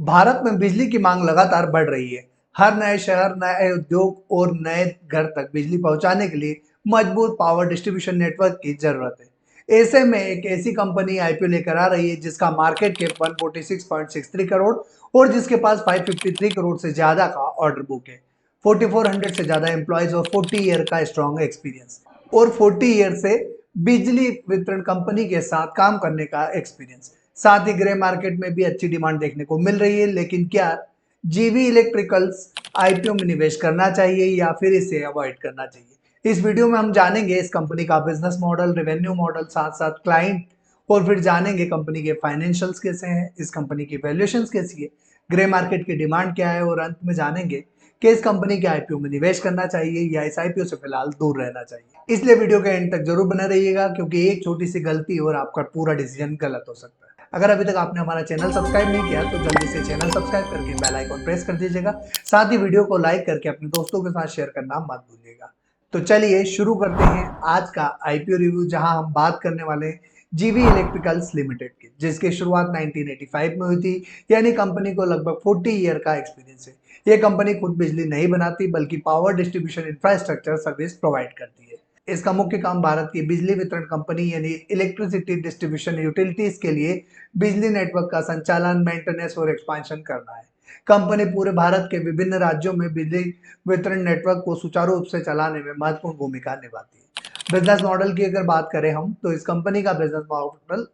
भारत में बिजली की मांग लगातार बढ़ रही है। हर नए शहर, नए उद्योग और नए घर तक बिजली पहुंचाने के लिए मजबूत पावर डिस्ट्रीब्यूशन नेटवर्क की जरूरत है। ऐसे में एक ऐसी कंपनी आईपीओ लेकर आ रही है जिसका मार्केट कैप 146.63 करोड़ और जिसके पास 553 करोड़ से ज्यादा का ऑर्डर बुक है, 4400 से ज्यादा एम्प्लॉयज और 40 ईयर का स्ट्रॉन्ग एक्सपीरियंस और 40 ईयर से बिजली वितरण कंपनी के साथ काम करने का एक्सपीरियंस। साथ ही ग्रे मार्केट में भी अच्छी डिमांड देखने को मिल रही है। लेकिन क्या जीवी इलेक्ट्रिकल्स आईपीओ में निवेश करना चाहिए या फिर इसे अवॉइड करना चाहिए? इस वीडियो में हम जानेंगे इस कंपनी का बिजनेस मॉडल, रेवेन्यू मॉडल, साथ साथ क्लाइंट, और फिर जानेंगे कंपनी के फाइनेंशियल्स कैसे हैं, इस कंपनी की वैल्यूएशंस कैसी है, ग्रे मार्केट की डिमांड क्या है, और अंत में जानेंगे कि इस कंपनी के आईपीओ में निवेश करना चाहिए या इस आईपीओ से फिलहाल दूर रहना चाहिए। इसलिए वीडियो के एंड तक जरूर बने रहिएगा, क्योंकि एक छोटी सी गलती और आपका पूरा डिसीजन गलत हो सकता है। अगर अभी तक आपने हमारा चैनल सब्सक्राइब नहीं किया तो जल्दी से चैनल सब्सक्राइब करके बेल आइकन प्रेस कर दीजिएगा। साथ ही वीडियो को लाइक करके अपने दोस्तों के साथ शेयर करना मत भूलिएगा। तो चलिए शुरू करते हैं आज का आईपीओ रिव्यू, जहां हम बात करने वाले हैं जीवी इलेक्ट्रिकल्स लिमिटेड की, जिसकी शुरुआत 1985 में हुई थी। यानी कंपनी को लगभग 40 ईयर का एक्सपीरियंस है। यह कंपनी खुद बिजली नहीं बनाती बल्कि power distribution infrastructure service provide करती है। इसका मुख्य काम भारत की बिजली वितरण कंपनी यानी इलेक्ट्रिसिटी डिस्ट्रीब्यूशन यूटिलिटीज के लिए बिजली नेटवर्क का संचालन, मेंटेनेंस और एक्सपांशन करना है। कंपनी पूरे भारत के विभिन्न राज्यों में बिजली वितरण नेटवर्क को सुचारू रूप से चलाने में महत्वपूर्ण भूमिका निभाती है। बिजनेस मॉडल की अगर बात करें हम, तो इस कंपनी का बिजनेस मॉडल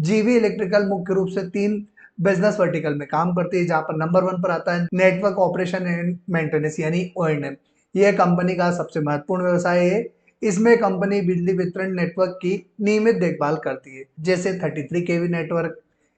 जीवी इलेक्ट्रिकल मुख्य रूप से तीन बिजनेस वर्टिकल में काम करती है, जहां पर नंबर 1 पर आता है नेटवर्क ऑपरेशन एंड मेंटेनेंस यानी ओएनएम। यह कंपनी का सबसे महत्वपूर्ण व्यवसाय है। इसमें कंपनी बिजली वितरण नेटवर्क की नियमित देखभाल करती है, जैसे 33 केवी नेटवर्क,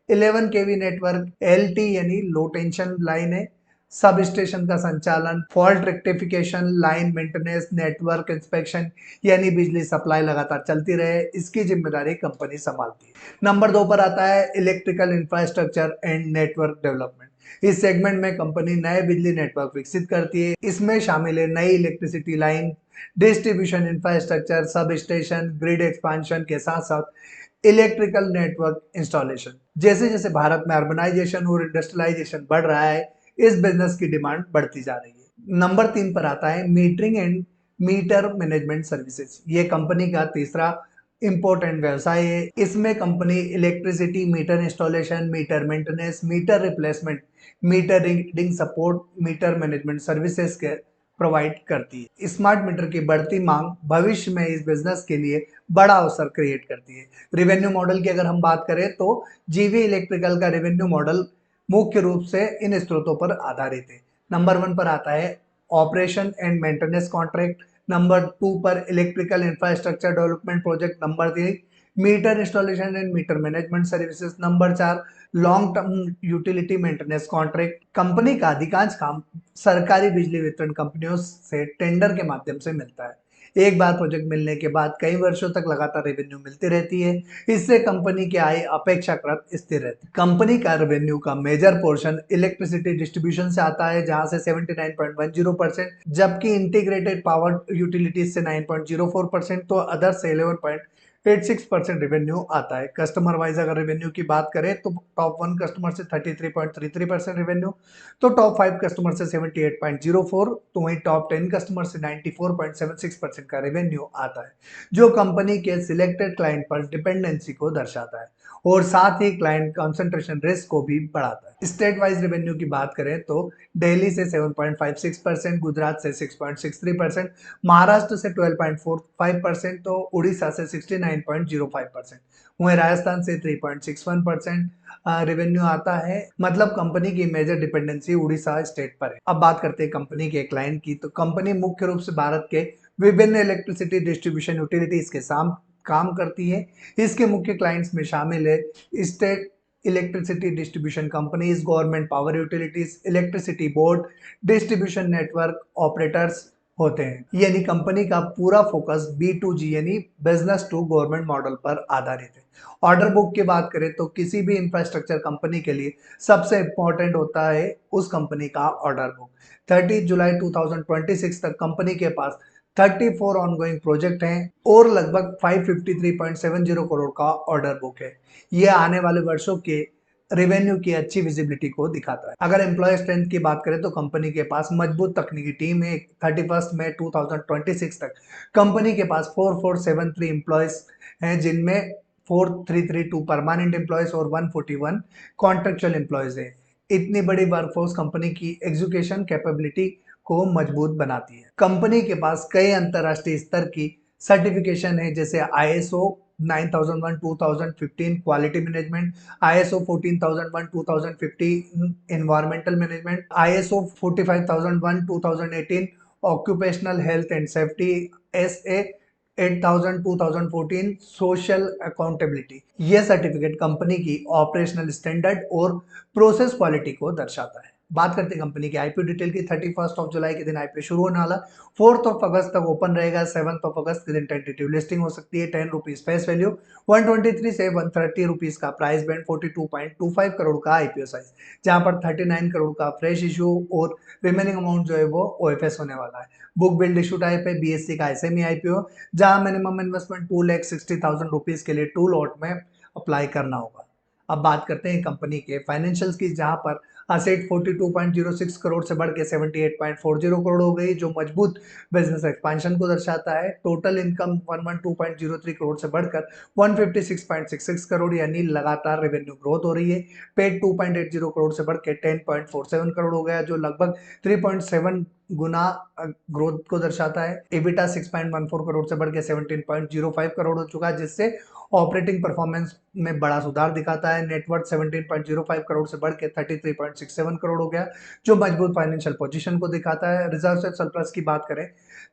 11 केवी नेटवर्क, एलटी यानी लो टेंशन लाइन है, सब स्टेशन का संचालन, fault rectification, line maintenance, network inspection यानी बिजली सप्लाई लगातार चलती रहे, इसकी जिम्मेदारी कंपनी संभालती है। नंबर 2 पर आता है electrical infrastructure and network development. इस सेगमेंट में कंपनी नए बिजली नेटवर्क विकसित करती है। इसमें शामिल है नई electricity line, distribution infrastructure, sub station, grid expansion के साथ साथ इलेक्ट्रिकल नेटवर्क इंस्टॉलेशन। जैसे जैसे भारत में अर्बनाइजेशन और इंडस्ट्रियलाइजेशन बढ़ रहा है, इस बिजनेस की डिमांड बढ़ती जा रही है। नंबर 3 पर आता है metering and meter management services. ये कंपनी का तीसरा इंपॉर्टेंट व्यवसाय है। इसमें company electricity meter installation, meter maintenance, meter replacement, meter reading support, meter management services के प्रोवाइड करती है। स्मार्ट मीटर की बढ़ती मांग भविष्य में इस बिजनेस के लिए बड़ा अवसर क्रिएट करती है। रेवेन्यू मॉडल की अगर हम बात करें तो जीवी इलेक्ट्रिकल का रेवेन्यू मॉडल मुख्य रूप से इन स्रोतों पर आधारित है। नंबर 1 पर आता है operation and maintenance contract, number 2 पर electrical infrastructure development project, number 3 meter installation and meter management services, number 4 long term utility maintenance contract. Company का अधिकांश काम सरकारी बिजली वितरण कंपनियों से टेंडर के माध्यम से मिलता है। एक बार प्रोजेक्ट मिलने के बाद कई वर्षों तक लगातार रेवेन्यू मिलती रहती है। इससे कंपनी की आय अपेक्षाकृत स्थिर रहती है। कंपनी का रेवेन्यू का मेजर पोर्शन इलेक्ट्रिसिटी डिस्ट्रीब्यूशन से आता है, जहां से 79.10%, जबकि इंटीग्रेटेड पावर यूटिलिटीज से 9.04%, तो अदर से 11.86% रेवेन्यू आता है। कस्टमर वाइज अगर रेवेन्यू की बात करें तो टॉप 1 कस्टमर से 33.33% रेवेन्यू, तो टॉप 5 कस्टमर से 78.04, तो वहीं टॉप 10 कस्टमर से 94.76% का रेवेन्यू आता है, जो कंपनी के सिलेक्टेड क्लाइंट पर डिपेंडेंसी को दर्शाता है और साथ ही क्लाइंट कंसंट्रेशन रिस्क को भी बढ़ाता है। स्टेट वाइज रेवेन्यू की बात करें तो दिल्ली से 7.56%, गुजरात से 6.63%, महाराष्ट्र से 12.45%, तो उड़ीसा से 69.05%, वहीं राजस्थान से 3.61% रेवेन्यू आता है। मतलब कंपनी की मेजर डिपेंडेंसी उड़ीसा स्टेट पर है। अब बात करते हैं कंपनी के क्लाइंट की, तो कंपनी मुख्य रूप से भारत के विभिन्न इलेक्ट्रिसिटी डिस्ट्रीब्यूशन यूटिलिटीज के साथ काम करती है। इसके मुख्य क्लाइंट्स में शामिल है state electricity distribution companies, government power utilities, electricity board, distribution network operators होते हैं। यानी कंपनी का पूरा फोकस B2G यानी बिजनेस टू गवर्नमेंट मॉडल पर आधारित है। ऑर्डर बुक की बात करें तो किसी भी इंफ्रास्ट्रक्चर कंपनी के लिए सबसे इंपॉर्टेंट होता है उस कंपनी का ऑर्डर बुक। 30 जुलाई 2026 तक कंपनी के पास 34 ऑनगोइंग प्रोजेक्ट हैं और लगभग 553.70 करोड़ का ऑर्डर बुक है। यह आने वाले वर्षों के रेवेन्यू की अच्छी विजिबिलिटी को दिखाता है। अगर एम्प्लॉय स्ट्रेंथ की बात करें तो कंपनी के पास मजबूत तकनीकी टीम है। 31 मई 2026 तक कंपनी के पास 4473 एम्प्लॉयज हैं, जिनमें 4332 परमानेंट एम्प्लॉयज और 141 कॉन्ट्रेक्चुअल एम्प्लॉयज है। इतनी बड़ी वर्कफोर्स कंपनी की एग्जीक्यूशन कैपेबिलिटी को मजबूत बनाती है। कंपनी के पास कई अंतरराष्ट्रीय स्तर की सर्टिफिकेशन है, जैसे ISO 9001 2015 quality management, ISO 14001 2015 environmental management, ISO 45001 2018 occupational health and safety, SA 8000 2014 social accountability. यह सर्टिफिकेट कंपनी की ऑपरेशनल स्टैंडर्ड और प्रोसेस क्वालिटी को दर्शाता है। बात करते हैं कंपनी की आईपीओ डिटेल की। 31 जुलाई के दिन आईपीओ शुरू होने वाला, 4 अगस्त तक ओपन रहेगा, 7 अगस्त के दिन टेंटेटिव लिस्टिंग हो सकती है। 10 रुपीज फेस वैल्यू, 123 से 130 रुपीज का प्राइस बैंड, 42.25 करोड़ का आईपीओ साइज, जहां पर 39 करोड़ का फ्रेश इशू और रिमेनिंग अमाउंट जो है वो ओएफएस होने वाला है। बुक बिल्ड इशू टाइप है बीएससी का एसएमई आईपीओ, जहां मिनिमम इन्वेस्टमेंट 2,60,000 रुपीज के लिए 2 लॉट में अप्लाई करना होगा। अब बात करते हैं कंपनी के फाइनेंशियल्स की, जहां पर असेट 42.06 करोड़ से बढ़ के 78.40 करोड़ हो गई, जो मजबूत बिजनेस एक्सपांशन को दर्शाता है। टोटल इनकम 112.03 करोड़ से बढ़कर 156.66 करोड़, यानी लगातार रेवेन्यू ग्रोथ हो रही है। पेड 2.80 करोड़ से बढ़ के 10.47 करोड़ हो गया, जो लगभग 3.7 गुना ग्रोथ को दर्शाता है। एबिटा 6.14 करोड़ से बढ़ के 17.05 करोड़ हो चुका है, जिससे ऑपरेटिंग परफॉर्मेंस में बड़ा सुधार दिखाता है। नेटवर्थ 17.05 करोड़ से बढ़ के 33.67 करोड़ हो गया, जो मजबूत फाइनेंशियल पोजीशन को दिखाता है। रिजर्व एंड सरप्लस की बात करें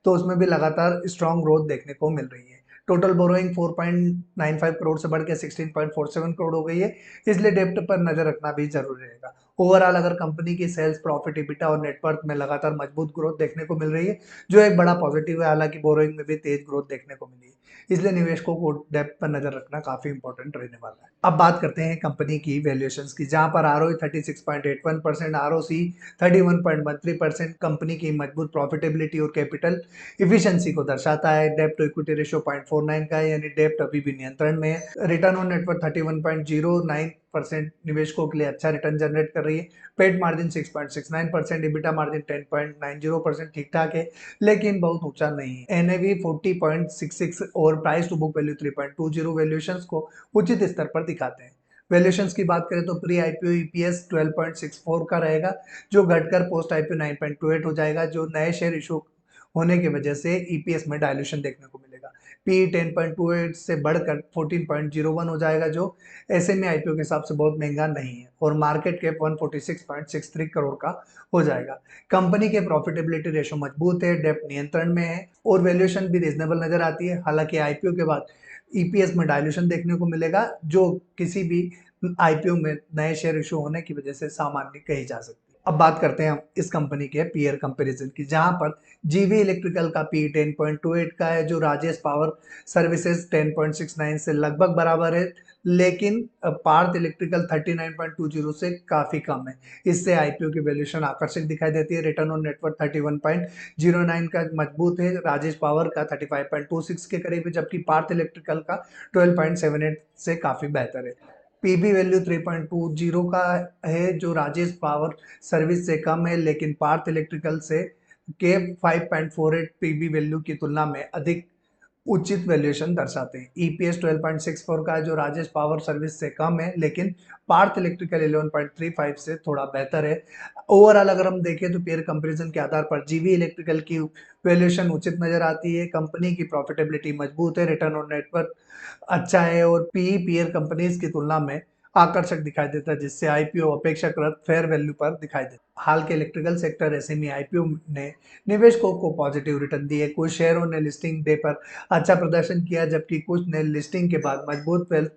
तो उसमें भी लगातार स्ट्रॉन्ग ग्रोथ देखने को मिल रही है। टोटल बोरोइंग 4.95 करोड़ से बढ़ के 16.47 करोड़ हो गई है, इसलिए डेप्ट पर नजर रखना भी जरूरी रहेगा। ओवरऑल अगर कंपनी की सेल्स, प्रॉफिट, एबिटा और नेटवर्थ में लगातार मजबूत ग्रोथ देखने को मिल रही है, जो एक बड़ा पॉजिटिव है। हालांकि बोरोइंग में भी तेज ग्रोथ देखने को मिली है, इसलिए निवेशकों को डेप्थ पर नजर रखना काफी इंपॉर्टेंट रहने वाला है। अब बात करते हैं कंपनी की वैल्यूएशंस की, जहां पर आरओई 36.81%, आरओसी 31.13% कंपनी की मजबूत प्रॉफिटेबिलिटी और कैपिटल इफिशिएंसी को दर्शाता है। डेप्ट टू इक्विटी रेशियो 0.49 का है, यानी डेप्ट अभी भी नियंत्रण में है। रिटर्न ऑन नेटवर्थ 31.09%, निवेशकों के लिए अच्छा रिटर्न जनरेट कर रही है। पेड मार्जिन 6.69%, एबिटा मार्जिन 10.90%, ठीक ठाक है लेकिन बहुत ऊंचा नहीं है। एनएवी 40.66 और price to book value 3.20 valuations को उचित स्तर पर दिखाते हैं। वैल्यूएशंस की बात करें तो प्री आईपीओ ईपीएस 12.64 का रहेगा, जो घटकर पोस्ट आईपीओ 9.28 हो जाएगा, जो नए शेयर इशू होने की वजह से ईपीएस में डायल्यूशन देखने को मिलेगा। पी 10.28 से बढ़कर 14.01 हो जाएगा, जो एसएमई आईपीओ के हिसाब से बहुत महंगा नहीं है, और मार्केट कैप 146.63 करोड़ का हो जाएगा। कंपनी के प्रॉफिटेबिलिटी रेशो मजबूत है, डेप्ट नियंत्रण में है और वैल्यूएशन भी रीजनेबल नजर आती है। हालांकि आईपीओ के बाद ईपीएस में डायल्यूशन देखने को मिलेगा, जो किसी भी आईपीओ में नए शेयर इशू होने की वजह से सामान्य कही जा सकती है। अब बात करते हैं हम इस कंपनी के पीयर कंपैरिजन की, जहां पर जीवी इलेक्ट्रिकल का पी 10.28 का है, जो राजेश पावर सर्विसेज 10.69 से लगभग बराबर है, लेकिन पार्थ इलेक्ट्रिकल 39.20 से काफी कम है। इससे आईपीओ की वैल्यूएशन आकर्षक दिखाई देती है। रिटर्न ऑन नेटवर्थ 31.09 का मजबूत है, राजेश पावर का 35.26 के करीब है, जबकि पार्थ इलेक्ट्रिकल का 12.78 से काफी बेहतर है। पीबी वैल्यू 3.20 का है, जो राजेश पावर सर्विस से कम है, लेकिन पार्थ इलेक्ट्रिकल से के 5.48 पीबी वैल्यू की तुलना में अधिक उचित वैल्यूएशन दर्शाते हैं। ईपीएस 12.64 का है, जो राजेश पावर सर्विस से कम है, लेकिन पार्थ इलेक्ट्रिकल 11.35 से थोड़ा बेहतर है। ओवरऑल अगर हम देखें तो पेयर कंपैरिजन के आधार पर जीवी इलेक्ट्रिकल की वैल्यूएशन उचित नजर आती है। कंपनी की प्रॉफिटेबिलिटी मजबूत है, रिटर्न ऑन नेटवर्थ अच्छा है और पीई पीयर कंपनीज की तुलना में आकर्षक दिखाई देता है, जिससे आईपीओ अपेक्षाकृत फेयर वैल्यू पर दिखाई देता है। हाल के इलेक्ट्रिकल सेक्टर एसएमई आईपीओ ने निवेशकों को पॉजिटिव रिटर्न दिए। कुछ शेयरों ने लिस्टिंग डे पर अच्छा प्रदर्शन किया, जबकि कुछ ने लिस्टिंग के बाद मजबूत वेल्थ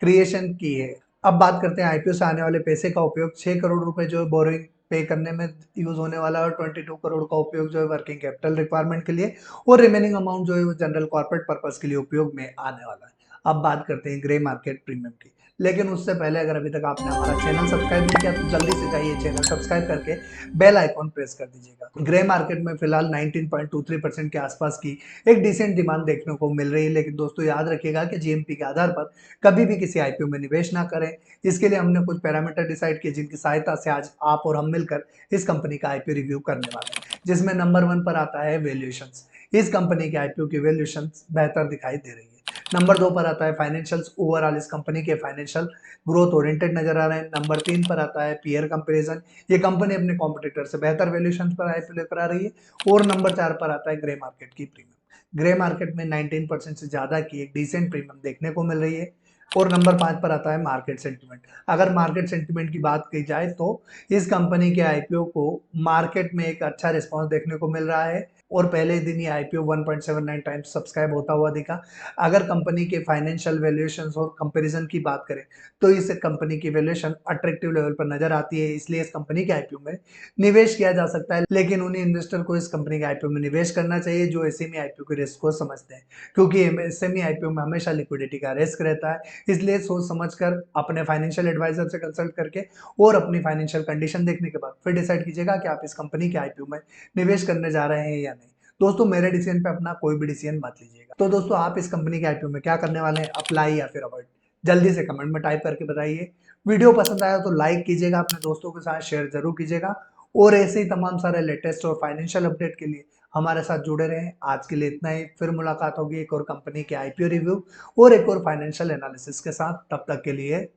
क्रिएशन की है। अब बात करते हैं आईपीओ से आने वाले पैसे का उपयोग। 6 करोड़ रुपए जो है बोरिंग पे करने में यूज होने वाला है, और 22 करोड़ का उपयोग जो है वर्किंग कैपिटल रिक्वायरमेंट के लिए, और रिमेनिंग अमाउंट जो है वो जनरल कॉर्पोरेट पर्पस के लिए उपयोग में आने वाला है। अब बात करते हैं ग्रे मार्केट प्रीमियम की। लेकिन उससे पहले अगर अभी तक आपने हमारा चैनल सब्सक्राइब नहीं किया तो जल्दी से जाइए चैनल सब्सक्राइब करके बेल आइकॉन प्रेस कर दीजिएगा। ग्रे मार्केट में फिलहाल 19.23% के आसपास की एक डिसेंट डिमांड देखने को मिल रही है, लेकिन दोस्तों याद रखिएगा कि जीएमपी के आधार पर कभी भी किसी आईपीओ में निवेश ना करें। इसके लिए हमने कुछ पैरामीटर डिसाइड किए जिनकी सहायता से आज आप और हम मिलकर इस कंपनी का आईपीओ रिव्यू करने वाले हैं, जिसमें नंबर 1 पर आता है वैल्यूएशंस। इस कंपनी के आईपीओ की वैल्यूएशंस बेहतर दिखाई दे रही है। नंबर 2 पर आता है फाइनेंशियल्स। ओवरऑल इस कंपनी के फाइनेंशियल ग्रोथ ओरिएंटेड नजर आ रहे हैं। नंबर 3 पर आता है पीयर कंपैरिजन। ये कंपनी अपने कॉम्पिटिटर से बेहतर वैल्यूएशन पर आईपीओ लेकर आ रही है। और नंबर 4 पर आता है ग्रे मार्केट की प्रीमियम। ग्रे मार्केट में 19% से ज्यादा की एक डिसेंट प्रीमियम देखने को मिल रही है। और नंबर 5 पर आता है मार्केट सेंटिमेंट। अगर मार्केट सेंटिमेंट की बात की जाए तो इस कंपनी के आईपीओ को मार्केट में एक अच्छा रिस्पांस देखने को मिल रहा है और पहले दिन ही आईपीओ 1.79 टाइम्स सब्सक्राइब होता हुआ दिखा। अगर कंपनी के फाइनेंशियल वैल्यूएशंस और कंपैरिजन की बात करें तो इस कंपनी की वैल्यूएशन अट्रैक्टिव लेवल पर नजर आती है, इसलिए इस कंपनी के आईपीओ में निवेश किया जा सकता है। लेकिन उन्हीं इन्वेस्टर को इस कंपनी के आईपीओ में निवेश करना चाहिए जो एसएमई आईपीओ के रिस्क को समझते हैं, क्योंकि एसएमई आईपीओ में हमेशा लिक्विडिटी का रिस्क रहता है। इसलिए सोच समझकर अपने फाइनेंशियल एडवाइजर से कंसल्ट करके और अपनी फाइनेंशियल कंडीशन देखने के बाद फिर डिसाइड कीजिएगा कि आप इस कंपनी के आईपीओ में निवेश करने जा रहे हैं या नहीं। दोस्तों मेरे डिसीजन पे अपना कोई भी डिसीजन मत लीजिएगा। तो दोस्तों आप इस कंपनी के आईपीओ में क्या करने वाले हैं, अप्लाई या फिर अवॉइड, जल्दी से कमेंट में टाइप करके बताइए। वीडियो पसंद आया तो लाइक कीजिएगा, अपने दोस्तों के साथ शेयर जरूर कीजिएगा और ऐसे ही तमाम सारे लेटेस्ट और फाइनेंशियल अपडेट के लिए हमारे साथ जुड़े रहें। आज के लिए इतना ही, फिर मुलाकात होगी एक और कंपनी के आईपीओ रिव्यू और एक और फाइनेंशियल एनालिसिस के साथ। तब तक के लिए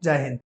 जय हिंद।